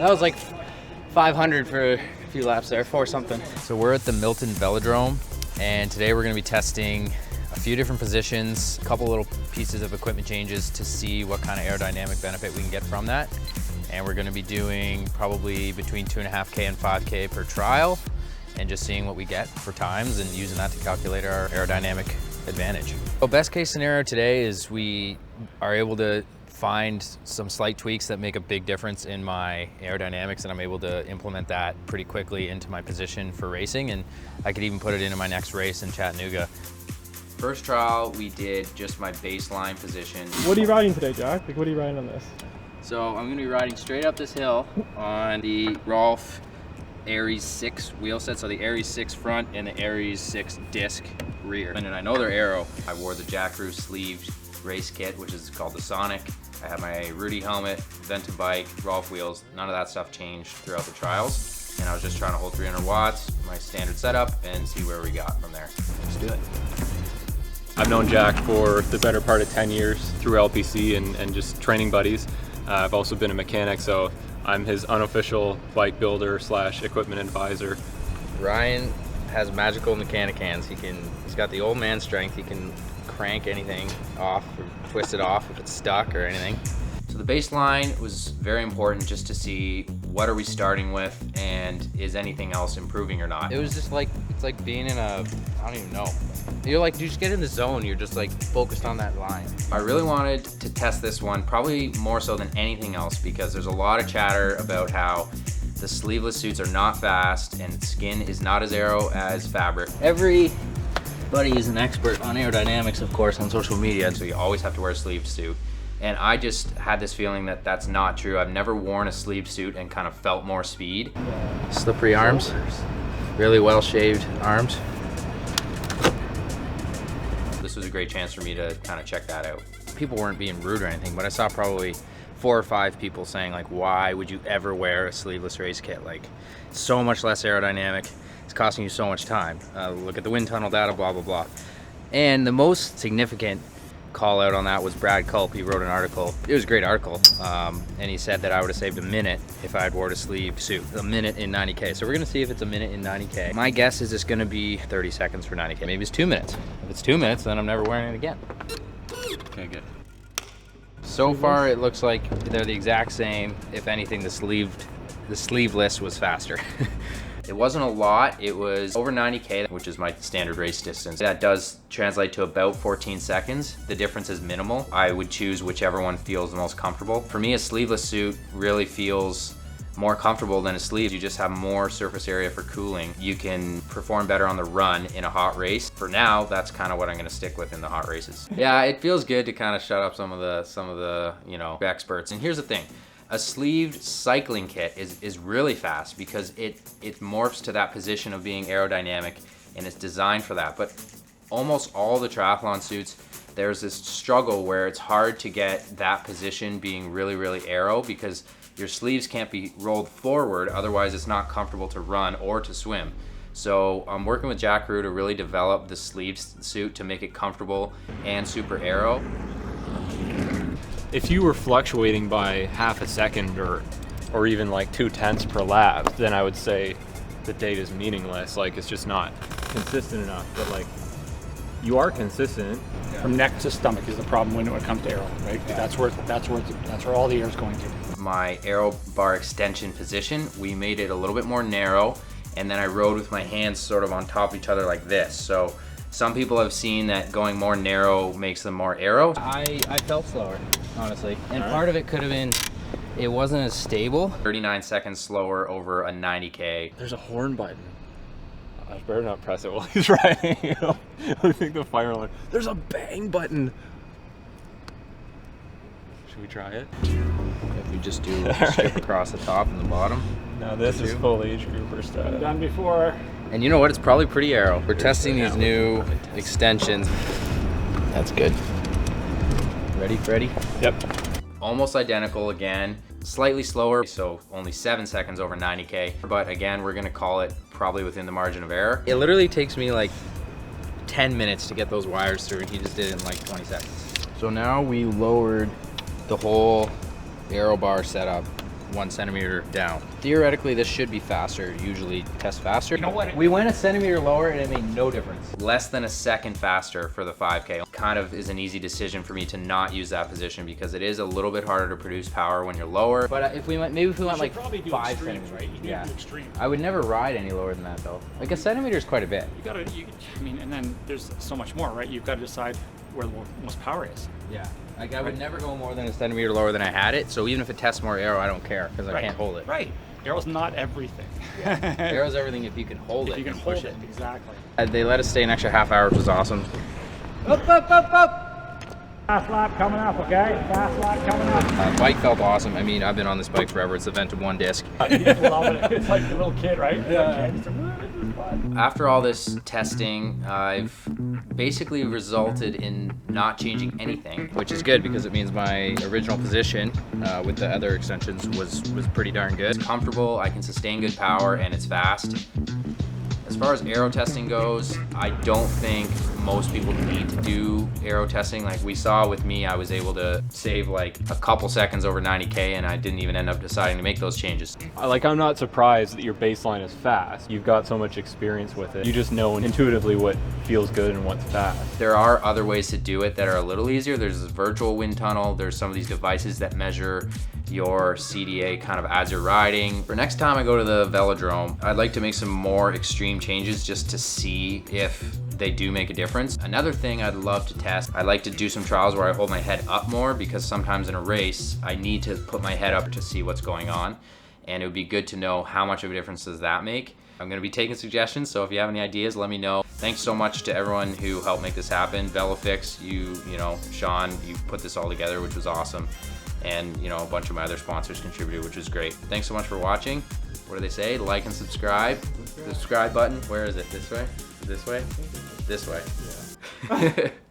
That was like 500 for a few laps there, 4 something. So we're at the Milton Velodrome, and today we're gonna be testing a few different positions, a couple little pieces of equipment changes to see what kind of aerodynamic benefit we can get from that. And we're gonna be doing probably between 2.5K and 5K per trial, and just seeing what we get for times and using that to calculate our aerodynamic advantage. So best case scenario today is we are able to find some slight tweaks that make a big difference in my aerodynamics, and I'm able to implement that pretty quickly into my position for racing, and I could even put it into my next race in Chattanooga. First trial, we did just my baseline position. What are you riding today, Jack? Like, what are you riding on this? So I'm gonna be riding straight up this hill on the Rolf Aries 6 wheel set. So the Aries 6 front and the Aries 6 disc rear. And I know they're Aero. I wore the Jack Crew sleeved race kit, which is called the Sonic. I have my Rudy helmet, Venta bike, Rolf wheels. None of that stuff changed throughout the trials. And I was just trying to hold 300 watts, my standard setup, and see where we got from there. Let's do it. I've known Jack for the better part of 10 years through LPC and just training buddies. I've also been a mechanic, so I'm his unofficial bike builder / equipment advisor. Ryan has magical mechanic hands. He's got the old man strength. He can crank anything off or twist it off if it's stuck or anything. So the baseline was very important, just to see what are we starting with and is anything else improving or not. It was just like, it's like being in a, I don't even know. You're like, you just get in the zone. You're just like focused on that line. I really wanted to test this one, probably more so than anything else, because there's a lot of chatter about how the sleeveless suits are not fast and skin is not as aero as fabric. Everybody is an expert on aerodynamics, of course, on social media, so you always have to wear a sleeve suit. And I just had this feeling that that's not true. I've never worn a sleeve suit and kind of felt more speed. Slippery arms, really well shaved arms. This was a great chance for me to kind of check that out. People weren't being rude or anything, but I saw probably 4 or 5 people saying like, why would you ever wear a sleeveless race kit? Like, so much less aerodynamic, it's costing you so much time. Look at the wind tunnel data, blah, blah, blah. And the most significant call out on that was Brad Culp. He wrote an article. It was a great article, and he said that I would have saved a minute if I had worn a sleeve suit. A minute in 90K. So we're gonna see if it's a minute in 90K. My guess is it's gonna be 30 seconds for 90K. Maybe it's 2 minutes. If it's 2 minutes, then I'm never wearing it again. Okay, good. So far, it looks like they're the exact same. If anything, the sleeveless was faster. It wasn't a lot. It was over 90K, which is my standard race distance. That does translate to about 14 seconds. The difference is minimal. I would choose whichever one feels the most comfortable. For me, a sleeveless suit really feels more comfortable than a sleeve. You just have more surface area for cooling. You can perform better on the run in a hot race. For now, that's kind of what I'm gonna stick with in the hot races. Yeah, it feels good to kind of shut up some of the you know, experts. And here's the thing. A sleeved cycling kit is really fast because it morphs to that position of being aerodynamic, and it's designed for that. But almost all the triathlon suits, there's this struggle where it's hard to get that position being really, really aero, because your sleeves can't be rolled forward, otherwise it's not comfortable to run or to swim. So I'm working with Jack Crew to really develop the sleeve suit to make it comfortable and super aero. If you were fluctuating by half a second or even like 2/10 per lap, then I would say the data is meaningless. Like, it's just not consistent enough. But like, you are consistent. From neck to stomach is the problem when it comes to aero, right? Yeah. That's where all the air is going to. My aero bar extension position, we made it a little bit more narrow, and then I rode with my hands sort of on top of each other like this. So some people have seen that going more narrow makes them more aero. I felt slower, honestly. And part of it could have been, it wasn't as stable. 39 seconds slower over a 90K. There's a horn button. I better not press it while he's riding. You know? I think the fire alarm. There's a bang button. Should we try it? If we just do a strip across the top and the bottom. Now this is full age grouper stuff. Done before. And you know what? It's probably pretty aero. We're testing these new extensions. That's good. Ready, Freddie? Yep. Almost identical again. Slightly slower, so only 7 seconds over 90K. But again, we're gonna call it probably within the margin of error. It literally takes me like 10 minutes to get those wires through, and he just did it in like 20 seconds. So now we lowered the whole aero bar setup 1 centimeter down. Theoretically, this should be faster. Usually test faster. You know what? We went a centimeter lower and it made no difference. Less than a second faster for the 5K. Kind of is an easy decision for me to not use that position because it is a little bit harder to produce power when you're lower. But if we went, maybe if we went like 5 centimeters, right? You yeah. do extreme. I would never ride any lower than that though. Like a centimeter is quite a bit. I mean, and then there's so much more, right? You've got to decide where the most power is. Yeah. Like I would never go more than a centimeter lower than I had it. So even if it tests more aero, I don't care because I can't hold it. Right. Aero's not everything. Yeah. Aero's everything if you can hold it. If you can hold it, exactly. They let us stay an extra half hour, which was awesome. Up, up, up, up. Fast lap coming up, okay? Fast lap coming up. Bike felt awesome. I mean, I've been on this bike forever. It's the Ventum 1 disc. He's loving it. It's like a little kid, right? Yeah. After all this testing, I've basically resulted in not changing anything, which is good because it means my original position with the other extensions was pretty darn good. It's comfortable, I can sustain good power, and it's fast. As far as aero testing goes, I don't think most people need to do aero testing. Like we saw with me, I was able to save like a couple seconds over 90K and I didn't even end up deciding to make those changes. Like, I'm not surprised that your baseline is fast. You've got so much experience with it. You just know intuitively what feels good and what's fast. There are other ways to do it that are a little easier. There's this virtual wind tunnel. There's some of these devices that measure your CDA kind of as you're riding. For next time I go to the Velodrome, I'd like to make some more extreme changes just to see if they do make a difference. Another thing I'd love to test, I'd like to do some trials where I hold my head up more because sometimes in a race, I need to put my head up to see what's going on. And it would be good to know how much of a difference does that make. I'm gonna be taking suggestions, so if you have any ideas, let me know. Thanks so much to everyone who helped make this happen. Velofix, you know, Sean, you put this all together, which was awesome. And you know, a bunch of my other sponsors contributed, which was great. Thanks so much for watching. What do they say? Like and subscribe. Subscribe button, where is it? This way? This way? This way. Yeah.